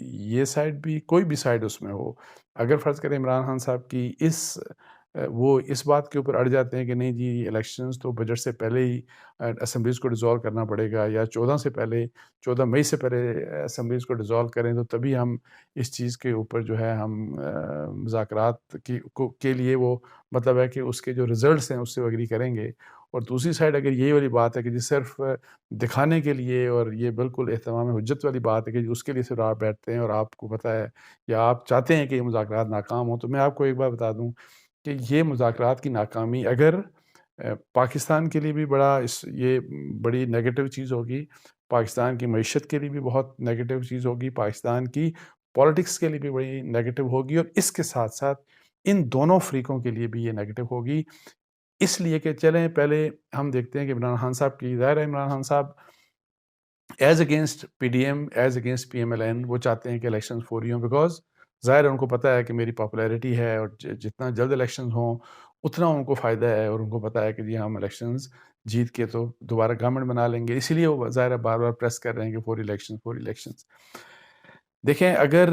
یہ سائڈ بھی، کوئی بھی سائڈ اس میں ہو، اگر فرض کریں عمران خان صاحب کی وہ اس بات کے اوپر اڑ جاتے ہیں کہ نہیں جی الیکشنز تو بجٹ سے پہلے ہی اسمبلیز کو ڈیزالو کرنا پڑے گا، یا 14 مئی سے پہلے اسمبلیز کو ڈیزالو کریں تو تبھی ہم اس چیز کے اوپر جو ہے ہم مذاکرات کے لیے وہ مطلب ہے کہ اس کے جو ریزلٹس ہیں اس سے وہ اگری کریں گے. اور دوسری سائڈ اگر یہ والی بات ہے کہ جی صرف دکھانے کے لیے، اور یہ بالکل اہتمام حجت والی بات ہے کہ اس کے لیے صرف آپ بیٹھتے ہیں اور آپ کو پتہ ہے یا آپ چاہتے ہیں کہ یہ مذاکرات ناکام ہوں، تو میں آپ کو ایک بات بتا دوں کہ یہ مذاکرات کی ناکامی اگر پاکستان کے لیے بھی یہ بڑی نیگیٹو چیز ہوگی، پاکستان کی معیشت کے لیے بھی بہت نیگیٹو چیز ہوگی، پاکستان کی پولیٹکس کے لیے بھی بڑی نیگیٹو ہوگی، اور اس کے ساتھ ساتھ ان دونوں فریقوں کے لیے بھی یہ نیگیٹو ہوگی. اس لیے کہ چلیں پہلے ہم دیکھتے ہیں کہ عمران خان صاحب کی ظاہر ہے، Imran Khan Sahib as against P D M, as against P M L N, وہ چاہتے ہیں کہ الیکشنز فوری ہوں، بیکاز ظاہر ہے ان کو پتہ ہے کہ میری پاپولیرٹی ہے، اور جتنا جلد الیکشنز ہوں اتنا ان کو فائدہ ہے، اور ان کو پتہ ہے کہ جی ہم الیکشنز جیت کے تو دوبارہ گورنمنٹ بنا لیں گے، اسی لیے وہ ظاہر ہے بار بار پریس کر رہے ہیں کہ فوری الیکشنز. دیکھیں اگر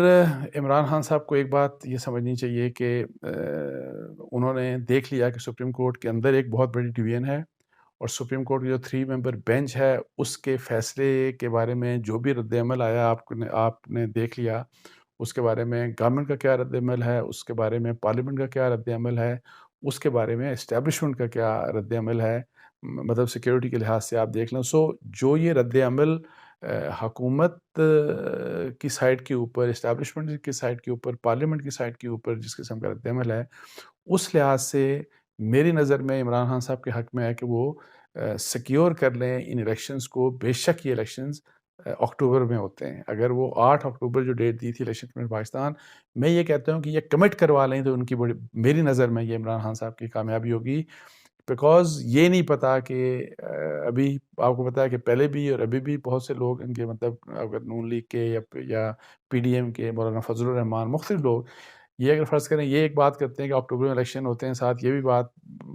عمران خان صاحب کو ایک بات یہ سمجھنی چاہیے کہ انہوں نے دیکھ لیا کہ سپریم کورٹ کے اندر ایک بہت بڑی ڈویژن ہے، اور سپریم کورٹ کی جو 3 ممبر بینچ ہے اس کے فیصلے کے بارے میں جو بھی رد عمل آیا آپ نے دیکھ لیا. اس کے بارے میں گورنمنٹ کا کیا رد عمل ہے، اس کے بارے میں پارلیمنٹ کا کیا رد عمل ہے، اس کے بارے میں اسٹیبلشمنٹ کا کیا رد عمل ہے، مطلب سیکیورٹی کے لحاظ سے آپ دیکھ لیں. جو یہ رد عمل حکومت کی سائڈ کے اوپر، اسٹیبلشمنٹ کی سائڈ کے اوپر، پارلیمنٹ کی سائڈ کے اوپر جس قسم کا رد عمل ہے، اس لحاظ سے میری نظر میں عمران خان صاحب کے حق میں ہے کہ وہ سیکیور کر لیں ان الیکشنز کو. بے شک یہ الیکشنز اکتوبر میں ہوتے ہیں، اگر وہ 8 اکتوبر جو ڈیٹ دی تھی الیکشن کمیشن پاکستان، میں یہ کہتا ہوں کہ یہ کمٹ کروا لیں تو ان کی میری نظر میں یہ عمران خان صاحب کی کامیابی ہوگی. بیکاز یہ نہیں پتا کہ ابھی آپ کو پتا ہے کہ پہلے بھی اور ابھی بھی بہت سے لوگ ان کے مطلب اگر نون لیگ کے یا پی ڈی ایم کے مولانا فضل الرحمان، مختلف لوگ یہ اگر فرض کریں یہ ایک بات کرتے ہیں کہ اکتوبر میں الیکشن ہوتے ہیں، ساتھ یہ بھی بات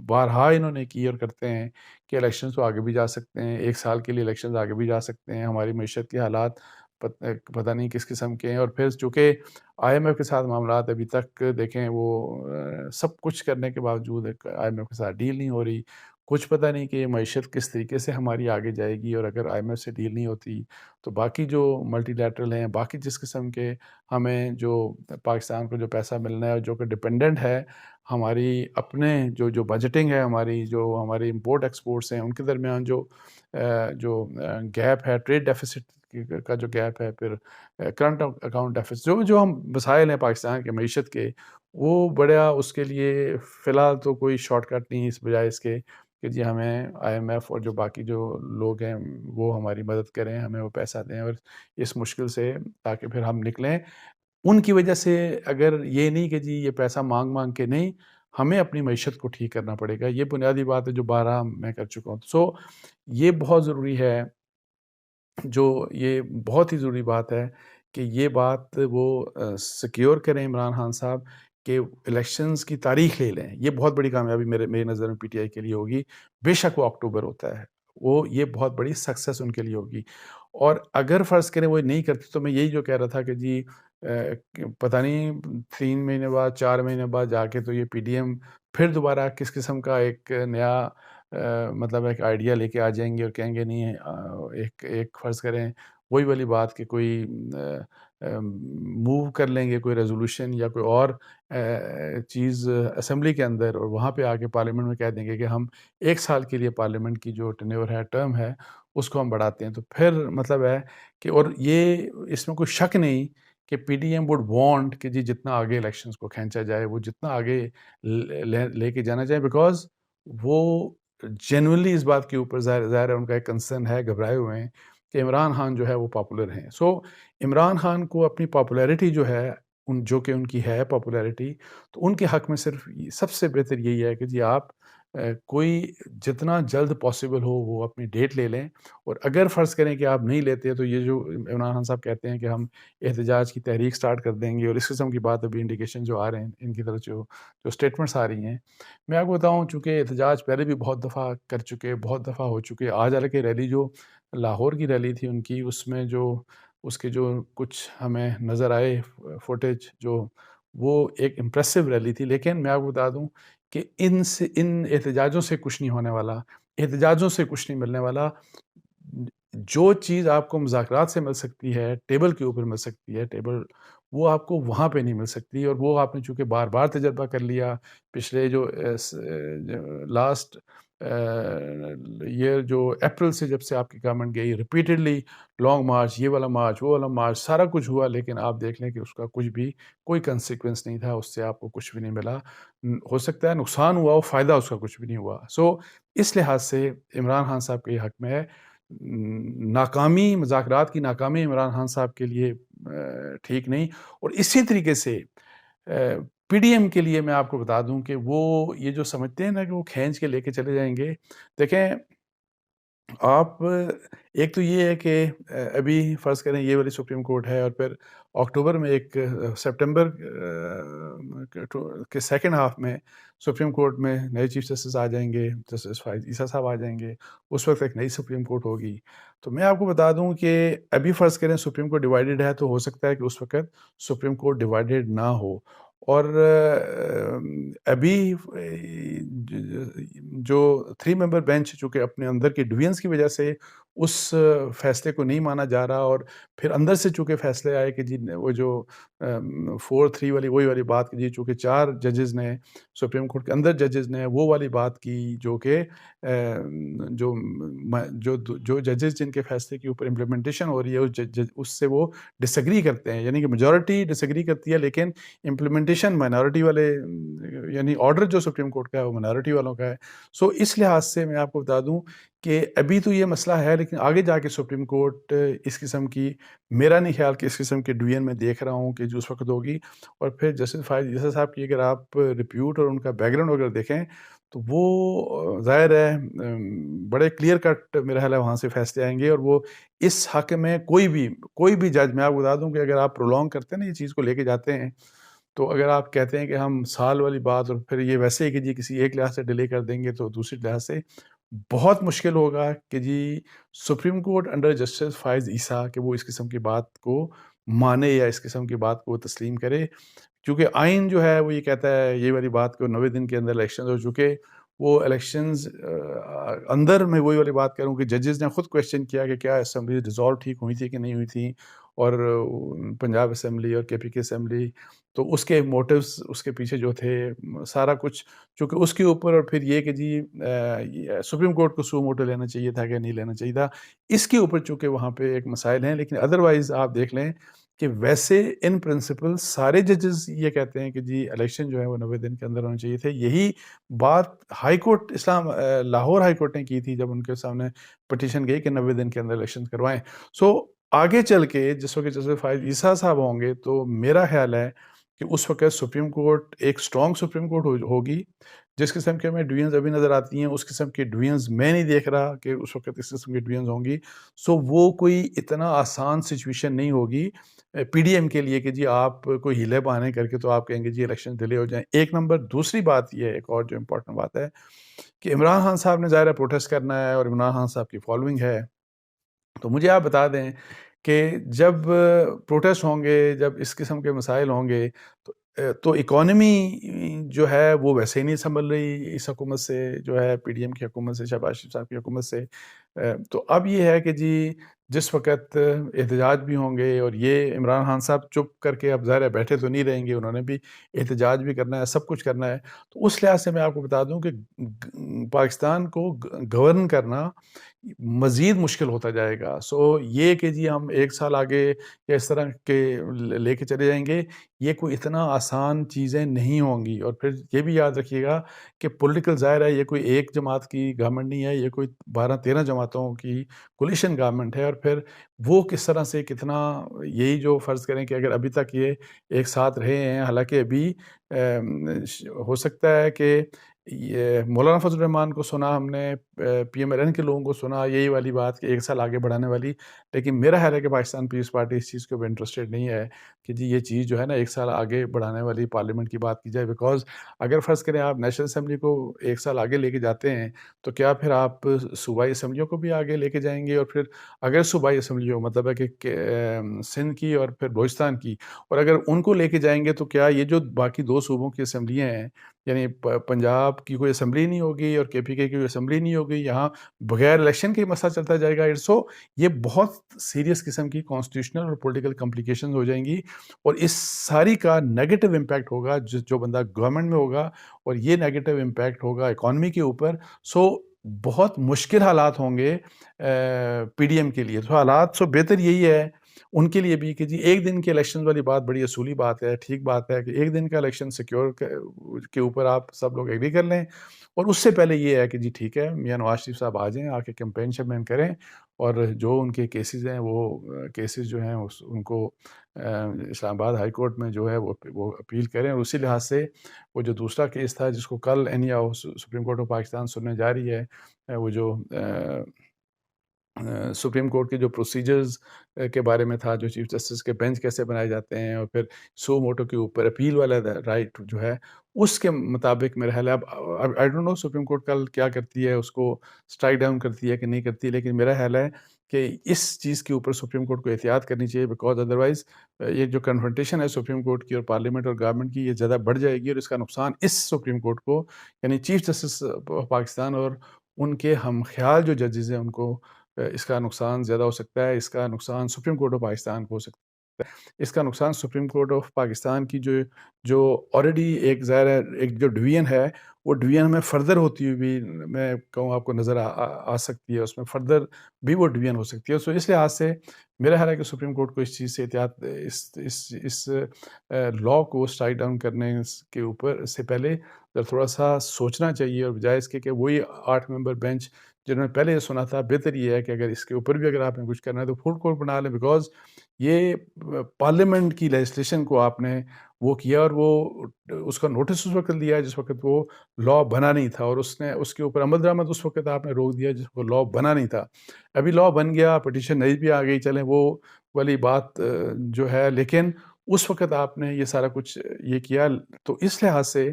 بارہا انہوں نے کی اور کرتے ہیں کہ الیکشنز تو آگے بھی جا سکتے ہیں، 1 سال کے لیے الیکشنز آگے بھی جا سکتے ہیں، ہماری معیشت کے حالات پتہ نہیں کس قسم کے ہیں. اور پھر چونکہ آئی ایم ایف کے ساتھ معاملات ابھی تک دیکھیں وہ سب کچھ کرنے کے باوجود آئی ایم ایف کے ساتھ ڈیل نہیں ہو رہی، کچھ پتہ نہیں کہ یہ معیشت کس طریقے سے ہماری آگے جائے گی. اور اگر آئی ایم ایف سے ڈیل نہیں ہوتی تو باقی جو ملٹی لیٹرل ہیں، باقی جس قسم کے ہمیں جو پاکستان کو جو پیسہ ملنا ہے جو کہ ڈپینڈنٹ ہے ہماری اپنے جو بجٹنگ ہے، ہماری امپورٹ ایکسپورٹس ہیں، ان کے درمیان جو گیپ ہے، ٹریڈ ڈیفیسٹ کا جو گیپ ہے، پھر کرنٹ اکاؤنٹ ڈیفیسٹ، جو ہم مسائل ہیں پاکستان کے معیشت کے، وہ بڑا اس کے لیے فی الحال تو کوئی شارٹ کٹ نہیں، اس بجائے اس کے کہ جی ہمیں آئی ایم ایف اور جو باقی جو لوگ ہیں وہ ہماری مدد کریں، ہمیں وہ پیسہ دیں اور اس مشکل سے تاکہ پھر ہم نکلیں. ان کی وجہ سے اگر یہ نہیں کہ جی یہ پیسہ مانگ کے نہیں، ہمیں اپنی معیشت کو ٹھیک کرنا پڑے گا. یہ بنیادی بات ہے جو بارہا میں کر چکا ہوں. یہ بہت ضروری ہے، یہ بہت ہی ضروری بات ہے کہ یہ بات وہ سیکیور کریں عمران خان صاحب کہ الیکشنز کی تاریخ لے لیں. یہ بہت بڑی کامیابی میری نظر میں پی ٹی آئی کے لیے ہوگی. بے شک وہ اکتوبر ہوتا ہے، یہ بہت بڑی سکسیس ان کے لیے ہوگی. اور اگر فرض کریں وہ نہیں کرتے تو میں یہی جو کہہ رہا تھا کہ جی پتہ نہیں 3 مہینے بعد 4 مہینے بعد جا کے تو یہ پی ڈی ایم پھر دوبارہ کس قسم کا ایک نیا مطلب ایک آئیڈیا لے کے آ جائیں گے اور کہیں گے نہیں ایک فرض کریں وہی والی بات کہ کوئی موو کر لیں گے کوئی ریزولوشن یا کوئی اور چیز اسمبلی کے اندر، اور وہاں پہ آ کے پارلیمنٹ میں کہہ دیں گے کہ ہم 1 سال کے لیے پارلیمنٹ کی جو ٹینیور ہے، ٹرم ہے، اس کو ہم بڑھاتے ہیں. تو پھر مطلب ہے کہ اور یہ اس میں کوئی شک نہیں کہ P D M would want کہ جی جتنا آگے الیکشنز کو کھینچا جائے، وہ جتنا آگے لے کے جانا چاہے، بیکاز وہ جینوئنلی اس بات کے اوپر ظاہر ہے ان کا ایک کنسرن ہے، گھبرائے ہوئے ہیں کہ عمران خان جو ہے وہ پاپولر ہیں. عمران خان کو اپنی پاپولیرٹی جو ہے جو کہ ان کی ہے پاپولیرٹی، تو ان کے حق میں صرف سب سے بہتر یہی ہے کہ جی آپ کوئی جتنا جلد پاسبل ہو وہ اپنی ڈیٹ لے لیں. اور اگر فرض کریں کہ آپ نہیں لیتے تو یہ جو عمران خان صاحب کہتے ہیں کہ ہم احتجاج کی تحریک سٹارٹ کر دیں گے، اور اس قسم کی بات ابھی انڈیکیشن جو آ رہے ہیں ان کی طرف جو سٹیٹمنٹس آ رہی ہیں، میں آپ کو بتاؤں چونکہ احتجاج پہلے بھی بہت دفعہ کر چکے، بہت دفعہ ہو چکے. آج حالانکہ ریلی جو لاہور کی ریلی تھی ان کی، اس میں جو اس کے جو کچھ ہمیں نظر آئے فوٹیج جو وہ ایک امپریسو ریلی تھی، لیکن میں آپ کو بتا دوں کہ ان احتجاجوں سے کچھ نہیں ہونے والا، احتجاجوں سے کچھ نہیں ملنے والا۔ جو چیز آپ کو مذاکرات سے مل سکتی ہے، ٹیبل کے اوپر مل سکتی ہے، ٹیبل وہ آپ کو وہاں پہ نہیں مل سکتی، اور وہ آپ نے چونکہ بار بار تجربہ کر لیا پچھلے جو لاسٹ ایئر جو اپریل سے جب سے آپ کی گورنمنٹ گئی ریپیٹڈلی لانگ مارچ، یہ والا مارچ وہ والا مارچ سارا کچھ ہوا، لیکن آپ دیکھ لیں کہ اس کا کچھ بھی کوئی کنسیکوینس نہیں تھا، اس سے آپ کو کچھ بھی نہیں ملا۔ ہو سکتا ہے نقصان ہوا ہو، فائدہ اس کا کچھ بھی نہیں ہوا۔ اس لحاظ سے عمران خان صاحب کے حق میں ہے، ناکامی، مذاکرات کی ناکامی عمران خان صاحب کے لیے ٹھیک نہیں۔ اور اسی طریقے سے پی ڈی ایم کے لیے میں آپ کو بتا دوں کہ وہ یہ جو سمجھتے ہیں نا کہ وہ کھینچ کے لے کے چلے جائیں گے، دیکھیں آپ ایک تو یہ ہے کہ ابھی فرض کریں یہ والی سپریم کورٹ ہے، اور پھر اکتوبر میں ایک سپٹمبر کے سیکنڈ ہاف میں سپریم کورٹ میں نئے چیف جسٹس آ جائیں گے، جسٹس فائز عیسیٰ صاحب آ جائیں گے، اس وقت ایک نئی سپریم کورٹ ہوگی۔ تو میں آپ کو بتا دوں کہ ابھی فرض کریں سپریم کورٹ ڈیوائیڈڈ ہے، تو ہو سکتا ہے کہ اس وقت سپریم کورٹ ڈیوائیڈڈ نہ ہو، اور ابھی جو 3 ممبر بینچ چونکہ اپنے اندر کے ڈویژنس کی وجہ سے اس فیصلے کو نہیں مانا جا رہا، اور پھر اندر سے چونکہ فیصلے آئے کہ جی وہ جو 4-3 والی وہی والی بات کی، جی چونکہ 4 ججز نے سپریم کورٹ کے اندر ججز نے وہ والی بات کی جو کہ جو جو ججز جن کے فیصلے کے اوپر امپلیمنٹیشن ہو رہی ہے اس سے وہ ڈس ایگری کرتے ہیں، یعنی کہ میجورٹی ڈس ایگری کرتی ہے، لیکن امپلیمنٹیشن مائنارٹی والے، یعنی آرڈر جو سپریم کورٹ کا ہے وہ مائنارٹی والوں کا ہے۔ اس لحاظ سے میں آپ کو بتا دوں کہ ابھی تو یہ مسئلہ ہے، لیکن آگے جا کے سپریم کورٹ اس قسم کی، میرا نہیں خیال کہ اس قسم کے ڈویژن میں دیکھ رہا ہوں کہ جو اس وقت ہوگی۔ اور پھر جسٹس فائز عیسیٰ صاحب کی اگر آپ ریپیوٹ اور ان کا بیک گراؤنڈ اگر دیکھیں تو وہ ظاہر ہے بڑے کلیئر کٹ میرا خیال ہے وہاں سے فیصلے آئیں گے، اور وہ اس حق میں کوئی بھی جج، میں آپ کو بتا دوں کہ اگر آپ پرولونگ کرتے ہیں نا یہ چیز کو لے کے جاتے ہیں، تو اگر آپ کہتے ہیں کہ ہم سال والی بات، اور پھر یہ ویسے ہی کہ جی کسی ایک لحاظ سے ڈیلے کر دیں گے، تو دوسری لحاظ سے بہت مشکل ہوگا کہ جی سپریم کورٹ انڈر جسٹس فائز عیسیٰ کہ وہ اس قسم کی بات کو مانے یا اس قسم کی بات کو تسلیم کرے، کیونکہ آئین جو ہے وہ یہ کہتا ہے یہ والی بات کو 90 دن کے اندر الیکشنز ہو چکے، وہ الیکشنز اندر میں وہی والی بات کروں کہ ججز نے خود کویشچن کیا کہ کیا اسمبلی ڈیزالو ٹھیک ہوئی تھی کہ نہیں ہوئی تھی، اور پنجاب اسمبلی اور کے پی کے اسمبلی، تو اس کے موٹیوز اس کے پیچھے جو تھے سارا کچھ چونکہ اس کے اوپر، اور پھر یہ کہ جی سپریم کورٹ کو سو موٹو لینا چاہیے تھا کہ نہیں لینا چاہیے تھا، اس کے اوپر چونکہ وہاں پہ ایک مسائل ہیں، لیکن ادروائز آپ دیکھ لیں کہ ویسے ان پرنسپل سارے ججز یہ کہتے ہیں کہ جی الیکشن جو ہے وہ 90 دن کے اندر ہونے چاہیے تھے۔ یہی بات high court Lahore high court نے کی تھی جب ان کے سامنے پٹیشن گئی کہ 90 دن کے اندر الیکشن کروائیں۔ آگے چل کے جس وقت جسٹس فائز عیسیٰ صاحب ہوں گے تو میرا خیال ہے کہ اس وقت سپریم کورٹ ایک اسٹرانگ سپریم کورٹ ہوگی، جس قسم کے ہمیں ڈویژنز ابھی نظر آتی ہیں اس قسم کے ڈویژنز میں نہیں دیکھ رہا کہ اس وقت اس قسم کے ڈویژنز ہوں گی۔ وہ کوئی اتنا آسان سچویشن نہیں ہوگی پی ڈی ایم کے لیے کہ جی آپ کوئی ہیلے بہانے کر کے تو آپ کہیں گے جی الیکشن ڈیلے ہو جائیں۔ ایک نمبر، دوسری بات یہ ہے، ایک اور جو امپورٹنٹ بات ہے کہ عمران خان صاحب نے ظاہر ہے پروٹیسٹ کرنا ہے، اور عمران خان صاحب کی فالوئنگ ہے، تو مجھے آپ بتا دیں کہ جب پروٹیسٹ ہوں گے، جب اس قسم کے مسائل ہوں گے، تو اکانومی جو ہے وہ ویسے ہی نہیں سنبھل رہی اس حکومت سے، جو ہے پی ڈی ایم کی حکومت سے، شہباز شریف صاحب کی حکومت سے۔ تو اب یہ ہے کہ جی جس وقت احتجاج بھی ہوں گے، اور یہ عمران خان صاحب چپ کر کے اب ظاہر ہے بیٹھے تو نہیں رہیں گے، انہوں نے بھی احتجاج بھی کرنا ہے، سب کچھ کرنا ہے، تو اس لحاظ سے میں آپ کو بتا دوں کہ پاکستان کو گورن کرنا مزید مشکل ہوتا جائے گا۔ یہ کہ جی ہم ایک سال آگے یا اس طرح کے لے کے چلے جائیں گے، یہ کوئی اتنا آسان چیزیں نہیں ہوں گی۔ اور پھر یہ بھی یاد رکھیے گا کہ پولیٹیکل ظاہر ہے یہ کوئی ایک جماعت کی گورنمنٹ نہیں ہے، یہ کوئی 12-13 جماعتوں کی کولیشن گورنمنٹ ہے، اور پھر وہ کس طرح سے کتنا، یہی جو فرض کریں کہ اگر ابھی تک یہ ایک ساتھ رہے ہیں، حالانکہ ابھی ہو سکتا ہے کہ یہ مولانا فضل الرحمان کو سنا ہم نے، PMLN کے لوگوں کو سنا یہی والی بات کہ 1 سال آگے بڑھانے والی، لیکن میرا خیال ہے کہ پاکستان پیپلز پارٹی اس چیز کے اوپر انٹرسٹڈ نہیں ہے کہ جی یہ چیز جو ہے نا 1 سال آگے بڑھانے والی پارلیمنٹ کی بات کی جائے، بیکاز اگر فرض کریں آپ نیشنل اسمبلی کو 1 سال آگے لے کے جاتے ہیں تو کیا پھر آپ صوبائی اسمبلیوں کو بھی آگے لے کے جائیں گے؟ اور پھر اگر صوبائی اسمبلیوں مطلب ہے کہ سندھ کی اور پھر بلوچستان کی، اور اگر ان کو لے کے جائیں گے تو کیا یہ جو باقی 2 صوبوں کی اسمبلیاں ہیں، یعنی پنجاب کی کوئی اسمبلی نہیں ہوگی اور KPK کی کوئی اسمبلی نہیں ہوگی، یہاں بغیر الیکشن کے ہی مسئلہ چلتا جائے گا، سو یہ بہت سیریس قسم کی کانسٹیٹیوشنل اور پولیٹیکل کمپلیکیشنز ہو جائیں گی، اور اس ساری کا نیگیٹو امپیکٹ ہوگا جو بندہ گورنمنٹ میں ہوگا، اور یہ نیگیٹو امپیکٹ ہوگا اکانومی کے اوپر، سو بہت مشکل حالات ہوں گے PDM کے لیے، تو حالات سو بہتر یہی ہے ان کے لیے بھی کہ جی ایک دن کے الیکشن والی بات بڑی اصولی بات ہے، ٹھیک بات ہے کہ ایک دن کا الیکشن سیکیور کے اوپر آپ سب لوگ ایگری کر لیں، اور اس سے پہلے یہ ہے کہ جی ٹھیک ہے میاں نواز شریف صاحب آ جائیں، آ کے کیمپین شیمپین کریں، اور جو ان کے کیسز ہیں وہ کیسز جو ہیں ان کو اسلام آباد ہائی کورٹ میں جو ہے وہ اپیل کریں، اور اسی لحاظ سے وہ جو دوسرا کیس تھا جس کو کل سپریم کورٹ آف پاکستان سننے جا رہی ہے، وہ جو سپریم کورٹ کے جو پروسیجرز کے بارے میں تھا، جو چیف جسٹس کے بینچ کیسے بنائے جاتے ہیں، اور پھر سو موٹو کے اوپر اپیل والا رائٹ جو ہے، اس کے مطابق میرا خیال ہے اب I don't know supreme court کل کیا کرتی ہے، اس کو اسٹرائک ڈاؤن کرتی ہے کہ نہیں کرتی، لیکن میرا خیال ہے کہ اس چیز کے اوپر سپریم کورٹ کو احتیاط کرنی چاہیے، بیکاز ادروائز یہ جو کنفرنٹیشن ہے سپریم کورٹ کی اور پارلیمنٹ اور گورنمنٹ کی، یہ زیادہ بڑھ جائے گی، اور اس کا نقصان اس سپریم کورٹ کو، یعنی چیف جسٹس پاکستان اور ان کے ہم خیال جو ججز ہیں ان کو اس کا نقصان زیادہ ہو سکتا ہے، اس کا نقصان سپریم کورٹ آف پاکستان کو ہو سکتا ہے، اس کا نقصان سپریم کورٹ آف پاکستان کی جو آلریڈی ایک ظاہر ہے ایک جو ڈویژن ہے، وہ ڈویژن میں فردر ہوتی ہوئی بھی میں کہوں آپ کو نظر آ سکتی ہے، اس میں فردر بھی وہ ڈویژن ہو سکتی ہے، سو اس لحاظ سے میرا خیال ہے کہ سپریم کورٹ کو اس چیز سے احتیاط اس لا کو اسٹرائک ڈاؤن کرنے کے اوپر سے پہلے تھوڑا سا سوچنا چاہیے، اور بجائے اس کے کہ وہی 8 ممبر بینچ جنہوں نے پہلے یہ سنا تھا، بہتر یہ ہے کہ اگر اس کے اوپر بھی اگر آپ نے کچھ کرنا ہے تو فل کورٹ بنا لیں، بیکاز یہ پارلیمنٹ کی لیجسلیشن کو آپ نے وہ کیا، اور وہ اس کا نوٹس اس وقت دیا ہے جس وقت وہ لا بنا نہیں تھا، اور اس کے اوپر عمل درآمد اس وقت آپ نے روک دیا جس کو لا بنا نہیں تھا، ابھی لا بن گیا، پٹیشن نئی بھی آ گئی، چلیں وہ والی بات جو ہے، لیکن اس وقت آپ نے یہ سارا کچھ یہ کیا، تو اس لحاظ سے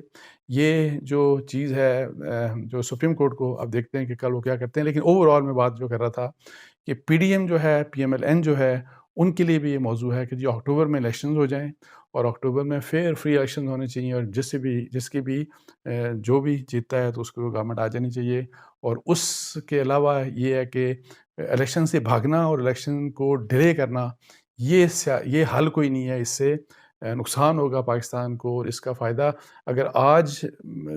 یہ جو چیز ہے جو سپریم کورٹ کو اب دیکھتے ہیں کہ کل وہ کیا کرتے ہیں، لیکن اوور آل میں بات جو کر رہا تھا کہ PDM جو ہے، PMLN جو ہے، ان کے لیے بھی یہ موضوع ہے کہ جو اکتوبر میں الیکشنز ہو جائیں، اور اکتوبر میں فیئر فری الیکشنز ہونے چاہیے، اور جس کی بھی جو بھی جیتتا ہے تو اس کو گورنمنٹ آ جانی چاہیے، اور اس کے علاوہ یہ ہے کہ الیکشن سے بھاگنا اور الیکشن کو ڈیلے کرنا یہ حل کوئی نہیں ہے، اس سے نقصان ہوگا پاکستان کو، اور اس کا فائدہ اگر آج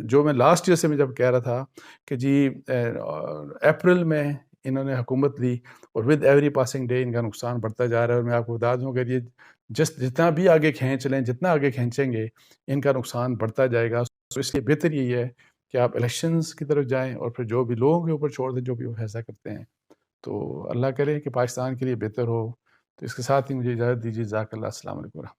جو میں لاسٹ ایئر سے میں جب کہہ رہا تھا کہ جی اپریل میں انہوں نے حکومت لی، اور ود ایوری پاسنگ ڈے ان کا نقصان بڑھتا جا رہا ہے، اور میں آپ کو بتا دوں اگر یہ جتنا بھی آگے کھینچ لیں، جتنا آگے کھینچیں گے ان کا نقصان بڑھتا جائے گا، تو اس لیے بہتر یہی ہے کہ آپ الیکشنز کی طرف جائیں، اور پھر جو بھی لوگوں کے اوپر چھوڑ دیں جو بھی وہ فیصلہ کرتے ہیں، تو اللہ کرے کہ پاکستان کے لیے بہتر ہو، تو اس کے ساتھ ہی مجھے اجازت دیجیے، جزاک اللہ، السلام علیکم ورحمۃ اللہ۔